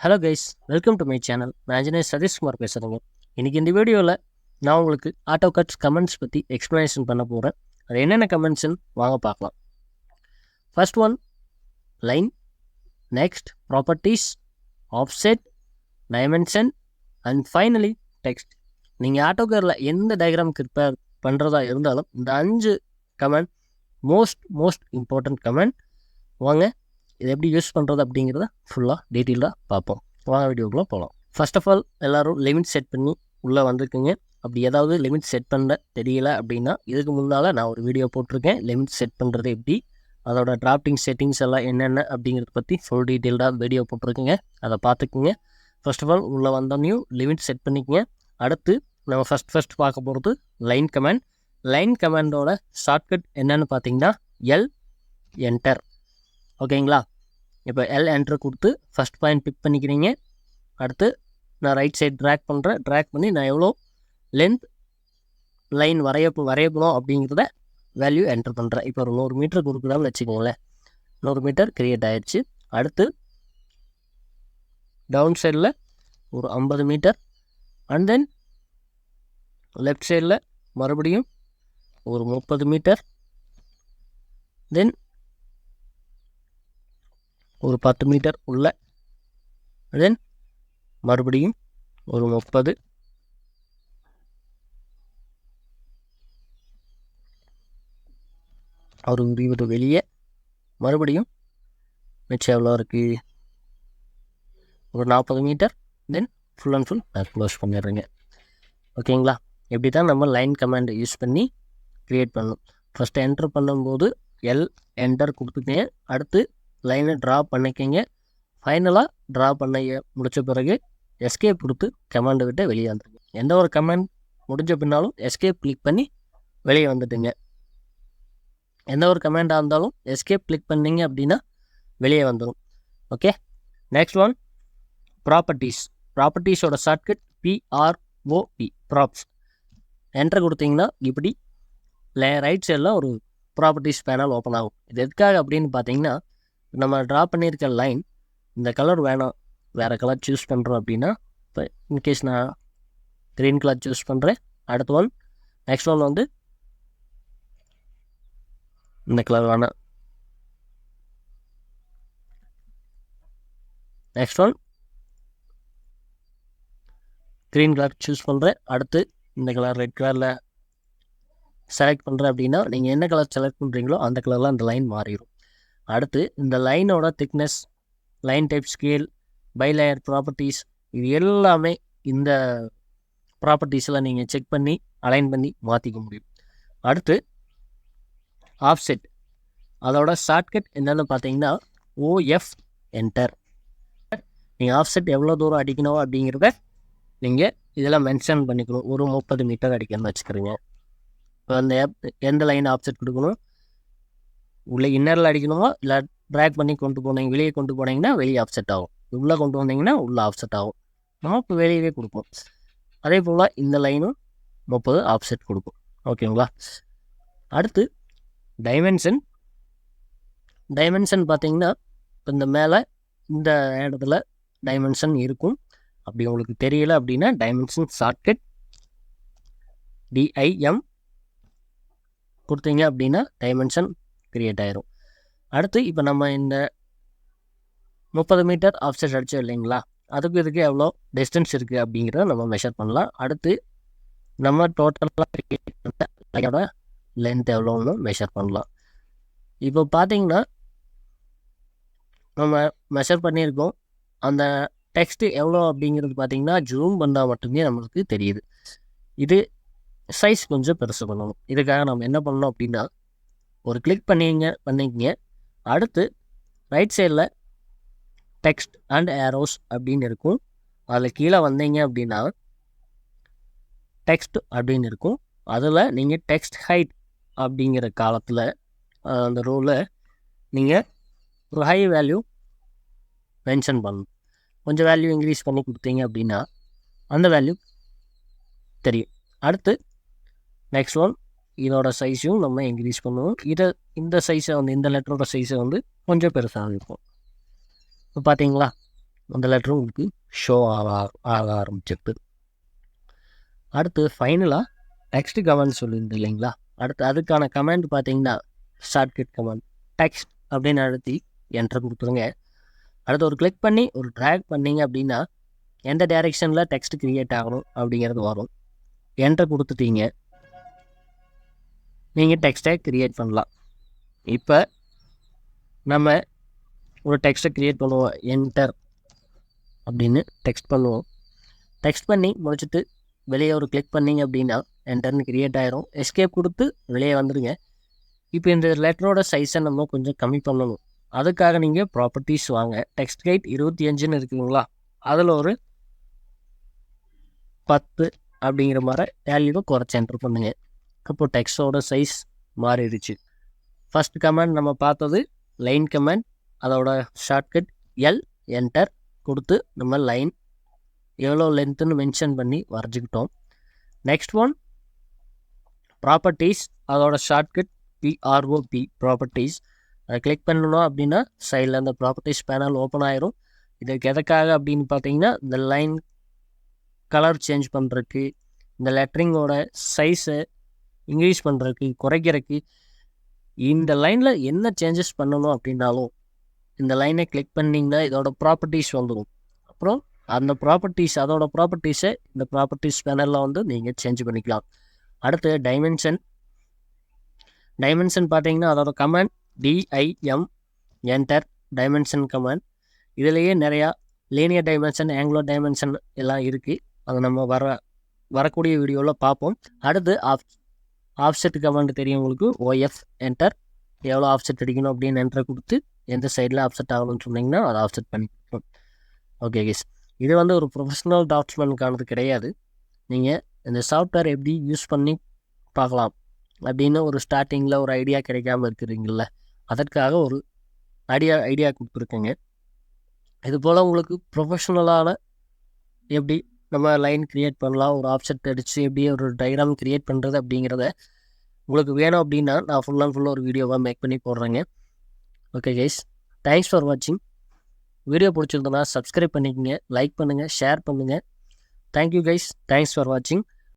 Hello guys, welcome to my channel. நான் engineer Satishkumar பேசுகிறேங்க. இன்றைக்கி இந்த வீடியோவில் நான் உங்களுக்கு AutoCAD கமெண்ட்ஸ் பற்றி எக்ஸ்ப்ளனேஷன் பண்ண போகிறேன். அது என்னென்ன கமெண்ட்ஸ்ன்னு வாங்க பார்க்கலாம். First one line, next properties, offset, dimension and finally text. நீங்கள் AutoCADல எந்த டயக்ராம் ப்ரிப்பேர் பண்ணுறதா இருந்தாலும் இந்த 5 கமெண்ட் மோஸ்ட் இம்பார்ட்டன்ட் கமெண்ட். வாங்க இது எப்படி யூஸ் பண்ணுறது அப்படிங்கிறத ஃபுல்லாக டீட்டெயிலாக பார்ப்போம். வாங்க வீடியோக்குள்ளே போகலாம். ஃபர்ஸ்ட் ஆஃப் ஆல் எல்லோரும் லிமிட் செட் பண்ணி உள்ளே வந்துருக்குங்க. அப்படி ஏதாவது லிமிட் செட் பண்ண தெரியல அப்படின்னா இதுக்கு முன்னால் நான் ஒரு வீடியோ போட்டிருக்கேன். லிமிட் செட் பண்ணுறது எப்படி, அதோட டிராஃப்டிங் செட்டிங்ஸ் எல்லாம் என்னென்ன அப்படிங்கிறத பற்றி ஃபுல் டீட்டெயில்டாக வீடியோ போட்டிருக்குங்க. அதை பார்த்துக்குங்க. ஃபர்ஸ்ட் ஆஃப் ஆல் உள்ளே வந்தோடனையும் லிமிட் செட் பண்ணிக்கங்க. அடுத்து நம்ம ஃபஸ்ட் பார்க்க போகிறது லைன் கமெண்ட். லைன் கமெண்டோட ஷார்ட்கட் என்னென்னு பார்த்தீங்கன்னா எல் என்டர். ஓகேங்களா? இப்போ எல் என்ட்ரு கொடுத்து ஃபஸ்ட் பாயிண்ட் பிக் பண்ணிக்கிறீங்க. அடுத்து நான் ரைட் சைட் ட்ராக் பண்ணி நான் எவ்வளோ லென்த் லைன் வரையப்படும் அப்படிங்கிறத வேல்யூ என்ட்ரு பண்ணுறேன். இப்போ ஒரு 100 மீட்டர் கொடுக்குறான்னு வச்சுக்கோங்களேன். 100 மீட்டர் கிரியேட் ஆகிடுச்சு. அடுத்து டவுன் சைடில் ஒரு 50 மீட்டர் அண்ட் தென் லெஃப்ட் சைடில் மறுபடியும் ஒரு 30 மீட்டர், தென் ஒரு 10 மீட்டர் உள்ள, தென் மறுபடியும் ஒரு 30, ஒரு 20 வெளியே, மறுபடியும் மிச்சம் எவ்வளோ இருக்குது, ஒரு 40 metre, then full and full நான் க்ளோஸ் பண்ணிடுறேங்க. ஓகேங்களா? இப்படி தான் நம்ம லைன் கமாண்ட் யூஸ் பண்ணி க்ரியேட் பண்ணணும். ஃபஸ்ட்டு என்ட்ரு பண்ணும்போது எல் என்டர் கொடுத்துக்கங்க. அடுத்து லைனை ட்ரா பண்ணிக்கங்க. ஃபைனலாக ட்ரா பண்ண முடித்த பிறகு எஸ்கேப் கொடுத்து கமாண்டை விட்டு வெளியே வந்துடுங்க. எந்த ஒரு கமாண்ட் முடிஞ்ச பின்னாலும் எஸ்கேப் கிளிக் பண்ணி வெளியே வந்துட்டுங்க. எந்த ஒரு கமாண்டாக இருந்தாலும் எஸ்கேப் கிளிக் பண்ணிங்க அப்படின்னா வெளியே வந்துடும். Okay, next one properties. ப்ராப்பர்ட்டிஸோட ஷார்ட்கட் PROP, ப்ராப்ஸ். என்ட்ரு கொடுத்தீங்கன்னா இப்படி ரைட் சைடில் ஒரு ப்ராப்பர்ட்டிஸ் பேனல் ஓப்பன் ஆகும். இது எதுக்காக அப்படின்னு பார்த்தீங்கன்னா, நம்ம ட்ரா பண்ணியிருக்க லைன் இந்த கலர் வேணாம், வேறு கலர் சூஸ் பண்ணுறோம் அப்படின்னா, இப்போ இன்கேஸ் நான் க்ரீன் கலர் சூஸ் பண்ணுறேன். அடுத்த ஒன் நெக்ஸ்ட் ஒன் வந்து இந்த கலர் வேணாம், next one green colour choose பண்ணுறேன். அடுத்து இந்த கலர் ரெட் கலரில் செலக்ட் பண்ணுறேன் அப்படின்னா நீங்கள் என்ன கலர் செலக்ட் பண்ணுறீங்களோ அந்த கலரில் அந்த லைன் மாறிடும். அடுத்து இந்த லைனோட thickness, line type, scale, by layer properties, இது எல்லாமே இந்த ப்ராப்பர்ட்டிஸில் நீங்கள் செக் பண்ணி அலைன் பண்ணி மாற்றிக்க முடியும். அடுத்து ஆஃப்செட். அதோட ஷார்ட்கட் என்னென்னு பார்த்தீங்கன்னா OF என்டர். நீங்கள் ஆஃப்செட் எவ்வளோ தூரம் அடிக்கணும் அப்படிங்கிறத நீங்கள் இதெல்லாம் மென்ஷன் பண்ணிக்கணும். ஒரு 30 மீட்டர் அடிக்கணும்னு வச்சுக்கிறீங்க. இப்போ அந்த எந்த லைன் ஆஃப்செட் கொடுக்கணும், உள்ளே இன்னரில் அடிக்கணுமோ இல்லை ட்ராக் பண்ணி வெளியே கொண்டு போனீங்கன்னா வெளியே ஆஃப்செட் ஆகும், உள்ளே கொண்டு வந்தீங்கன்னா உள்ளே ஆஃப்செட் ஆகும். நம்ம இப்போ வெளியவே கொடுப்போம். அதே போல் இந்த லைனும் 30 ஆஃப்செட் கொடுக்கும். ஓகேங்களா? அடுத்து டைமென்ஷன். டைமென்ஷன் பார்த்தீங்கன்னா இப்போ இந்த மேலே இந்த இடத்துல டைமென்ஷன் இருக்கும். அப்படி உங்களுக்கு தெரியல அப்படின்னா டைமென்ஷன் ஷார்ட்கட் DIM கொடுத்தீங்க அப்படின்னா டைமென்ஷன் கிரியேட் ஆயிரும். அடுத்து இப்போ நம்ம இந்த 30 மீட்டர் ஆஃப்செட் அடித்தோம் இல்லைங்களா, அதுக்கு இதுக்கு எவ்வளோ டிஸ்டன்ஸ் இருக்குது அப்படிங்கிறத நம்ம மெஷர் பண்ணலாம். அடுத்து நம்ம டோட்டலாக லென்த் எவ்வளோன்னு மெஷர் பண்ணலாம். இப்போ பார்த்தீங்கன்னா நம்ம மெஷர் பண்ணியிருக்கோம். அந்த டெக்ஸ்ட்டு எவ்வளோ அப்படிங்கிறது பார்த்தீங்கன்னா ஜூம் பண்ணால் மட்டுமே நம்மளுக்கு தெரியுது. இது சைஸ் கொஞ்சம் பெருசு பண்ணணும். இதுக்காக நம்ம என்ன பண்ணணும் அப்படின்னா ஒரு கிளிக் பண்ணிக்கங்க. அடுத்து ரைட் சைடில் டெக்ஸ்ட் அண்ட் ஏரோஸ் அப்படின்னு இருக்கும். அதில் கீழே வந்தீங்க அப்படின்னா டெக்ஸ்ட் அப்படின்னு இருக்கும். அதில் நீங்கள் டெக்ஸ்ட் ஹைட் அப்படிங்கிற காலத்தில் அந்த ரோவில் நீங்கள் ஒரு ஹை வேல்யூ மென்ஷன் பண்ணணும். கொஞ்சம் வேல்யூ இன்க்ரீஸ் பண்ணி கொடுத்தீங்க அப்படின்னா அந்த வேல்யூ தெரியும். அடுத்து நெக்ஸ்ட் ஒன் இதோட சைஸையும் நம்ம இன்க்ரீஸ் பண்ணுவோம். இந்த சைஸை வந்து இந்த லெட்டரோட சைஸை வந்து கொஞ்சம் பெருசாக இருக்கும். இப்போ பார்த்தீங்களா அந்த லெட்டரும் உங்களுக்கு ஷோ ஆக ஆரம்பிச்சிருக்கு. அடுத்து ஃபைனலாக டெக்ஸ்ட் கமெண்ட் சொல்லியிருந்து இல்லைங்களா, அடுத்து அதுக்கான கமெண்ட் பார்த்தீங்கன்னா ஷார்ட்கட் கமெண்ட் டெக்ஸ்ட் அப்படின்னு அழுத்தி என்டர் கொடுத்துருங்க. அடுத்து ஒரு கிளிக் பண்ணி ஒரு ட்ராக் பண்ணிங்க அப்படின்னா எந்த டைரெக்ஷனில் டெக்ஸ்ட் க்ரியேட் ஆகணும் அப்படிங்கிறது வரும். என்டர் கொடுத்துட்டீங்க, நீங்கள் டெக்ஸ்ட்டை க்ரியேட் பண்ணலாம். இப்போ நம்ம ஒரு டெக்ஸ்ட்டை க்ரியேட் பண்ணுவோம். என்டர் அப்படின்னு டெக்ஸ்ட் பண்ணுவோம். டெக்ஸ்ட் பண்ணி முடிச்சுட்டு வெளியே ஒரு கிளிக் பண்ணிங்க அப்படின்னா என்டர்னு க்ரியேட் ஆகிரும். எஸ்கேப் கொடுத்து வெளியே வந்துடுங்க. இப்போ இந்த லெட்டரோட சைஸை நம்ம கொஞ்சம் கம்மி பண்ணணும். அதுக்காக நீங்கள் ப்ராப்பர்ட்டிஸ் வாங்க. டெக்ஸ்ட் ஹைட் 25ன்னு இருக்குதுங்களா, அதில் ஒரு 10 அப்படிங்கிற மாதிரி வேல்யூவை குறைச்சி என்டர் பண்ணுங்க. அப்போது டெக்ஸ்டோட சைஸ் மாறிடுச்சு. ஃபஸ்ட் கமெண்ட் நம்ம பார்த்தது லைன் கமெண்ட், அதோட ஷார்ட்கட் எல் என்டர் கொடுத்து நம்ம லைன் எவ்வளோ லென்த்துன்னு மென்ஷன் பண்ணி வரைஞ்சிக்கிட்டோம். நெக்ஸ்ட் ஒன் ப்ராப்பர்ட்டிஸ், அதோட ஷார்ட்கட் பிஆர்ஓபி ப்ராப்பர்ட்டிஸ். அதை கிளிக் பண்ணணும் அப்படின்னா சைடில் அந்த ப்ராப்பர்ட்டிஸ் பேனல் ஓப்பன் ஆயிரும். இதுக்கு எதுக்காக அப்படின்னு பார்த்தீங்கன்னா இந்த லைன் கலர் சேஞ்ச் பண்ணுறதுக்கு, இந்த லெட்டரிங்கோட சைஸை இன்க்ரீஸ் பண்ணுறதுக்கு, குறைக்கிறதுக்கு, இந்த லைனில் என்ன சேஞ்சஸ் பண்ணணும் அப்படின்னாலும் இந்த லைனை கிளிக் பண்ணிங்கன்னா இதோட ப்ராப்பர்ட்டிஸ் வந்துடும். அப்புறம் அந்த ப்ராப்பர்ட்டிஸ், அதோட ப்ராப்பர்ட்டிஸை இந்த ப்ராப்பர்ட்டிஸ் பேனலில் வந்து நீங்கள் சேஞ்ச் பண்ணிக்கலாம். அடுத்து டைமென்ஷன். டைமென்ஷன் பார்த்தீங்கன்னா அதோட comment DIM enter dimension comment. இதுலேயே நிறையா லீனியர் டைமென்ஷன், ஆங்குலர் டைமென்ஷன் எல்லாம் இருக்குது. அதை நம்ம வரக்கூடிய வீடியோவில் பார்ப்போம். அடுத்து ஆஃப்செட் கமெண்ட் தெரியும் உங்களுக்கு. ஓஎஃப் என்டர் எவ்வளோ ஆஃப்செட் அடிக்கணும் அப்படின்னு என்டர் கொடுத்து எந்த சைடில் ஆஃப்செட் ஆகணும்னு சொன்னிங்கன்னா அதை ஆஃப்செட் பண்ணி கொடுப்போம். ஓகே கேஸ், இது வந்து ஒரு ப்ரொஃபஷ்னல் டாக்குமெண்ட்கானது கிடையாது. நீங்கள் இந்த சாஃப்ட்வேர் எப்படி யூஸ் பண்ணி பார்க்கலாம் அப்படின்னு ஒரு ஸ்டார்டிங்கில் ஒரு ஐடியா கிடைக்காமல் இருக்கிறீங்கள, அதற்காக ஒரு ஐடியா கொடுத்துருக்கேங்க. இது போல் உங்களுக்கு ப்ரொஃபஷ்னலான எப்படி நம்ம லைன் க்ரியேட் பண்ணலாம், ஒரு ஆப்ஜெக்ட் அடித்து எப்படி ஒரு டயக்ராம் க்ரியேட் பண்ணுறது அப்படிங்கிறத உங்களுக்கு வேணும் அப்படின்னா நான் ஃபுல் அண்ட் ஃபுல்லாக ஒரு வீடியோவாக மேக் பண்ணி போடுறேங்க. ஓகே கைஸ், தேங்க்ஸ் ஃபார் வாட்சிங். வீடியோ பிடிச்சிருந்தோன்னா சப்ஸ்கிரைப் பண்ணிக்கோங்க, லைக் பண்ணுங்கள், ஷேர் பண்ணுங்கள். தேங்க்யூ கைஸ், தேங்க்ஸ் ஃபார் வாட்சிங்.